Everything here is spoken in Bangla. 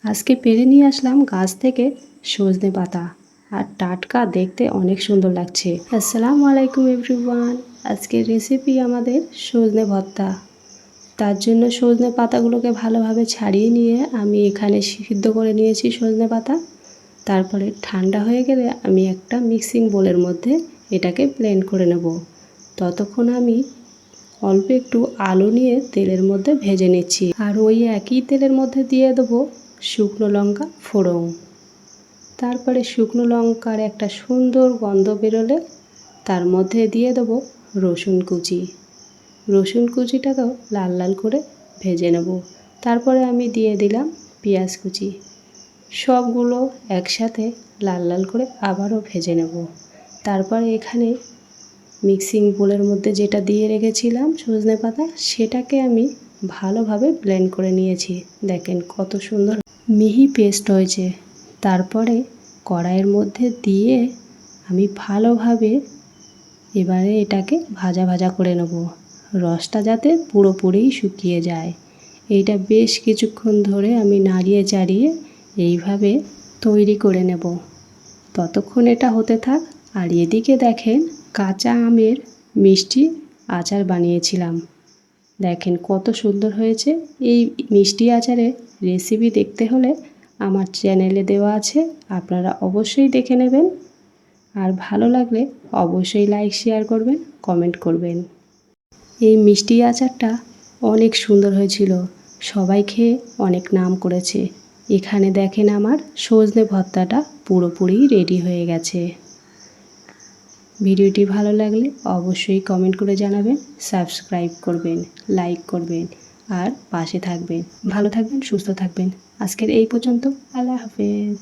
আজকে পেরে নিয়ে আসলাম গাছ থেকে সজনে পাতা, আর টাটকা, দেখতে অনেক সুন্দর লাগছে। আসসালামু আলাইকুম এভরিওয়ান। আজকের রেসিপি আমাদের সজনে ভর্তা। তার জন্য সজনে পাতাগুলোকে ভালোভাবে ছাড়িয়ে নিয়ে আমি এখানে সিদ্ধ করে নিয়েছি সজনে পাতা। তারপরে ঠান্ডা হয়ে গেলে আমি একটা মিক্সিং বোলের মধ্যে এটাকে ব্লেন্ড করে নেব। ততক্ষণ আমি অল্প একটু আলু নিয়ে তেলের মধ্যে ভেজে নিচ্ছি, আর ওই একই তেলের মধ্যে দিয়ে দেবো শুকনো লঙ্কা ফোড়ন। তারপরে শুকনো লঙ্কার একটা সুন্দর গন্ধ বেরোলে তার মধ্যে দিয়ে দেবো রসুন কুচি। রসুন কুচিটাকেও লাল লাল করে ভেজে নেব। তারপরে আমি দিয়ে দিলাম পেঁয়াজ কুচি। সবগুলো একসাথে লাল লাল করে আবারও ভেজে নেব। তারপরে এখানে মিক্সিং বোলের মধ্যে যেটা দিয়ে রেখেছিলাম সজনে পাতা, সেটাকে আমি ভালোভাবে ব্লেন্ড করে নিয়েছি। দেখেন কত সুন্দর মিহি পেস্ট হয়েছে। তারপরে কড়াইয়ের মধ্যে দিয়ে আমি ভালোভাবে এবারে এটাকে ভাজা ভাজা করে নেব, রসটা যাতে পুরোপুরি শুকিয়ে যায়। এইটা বেশ কিছুক্ষণ ধরে আমি নাড়িয়ে চাড়িয়ে এইভাবে তৈরি করে নেব। ততক্ষণ এটা হতে থাক। আর এদিকে দেখেন কাঁচা আমের মিষ্টি আচার বানিয়েছিলাম। দেখেন কত সুন্দর হয়েছে। এই মিষ্টি আচারের রেসিপি দেখতে হলে আমার চ্যানেলে দেওয়া আছে, আপনারা অবশ্যই দেখে নেবেন। আর ভালো লাগলে অবশ্যই লাইক শেয়ার করবেন, কমেন্ট করবেন। এই মিষ্টি আচারটা অনেক সুন্দর হয়েছিল, সবাই খেয়ে অনেক নাম করেছে। এখানে দেখেন আমার সজনে ভর্তাটা পুরোপুরি রেডি হয়ে গেছে। ভিডিওটি ভালো লাগলে অবশ্যই কমেন্ট করে জানাবেন, সাবস্ক্রাইব করবেন, লাইক করবেন, আর পাশে থাকবেন। ভালো থাকবেন, সুস্থ থাকবেন। আজকের এই পর্যন্ত। আল্লাহ হাফেজ।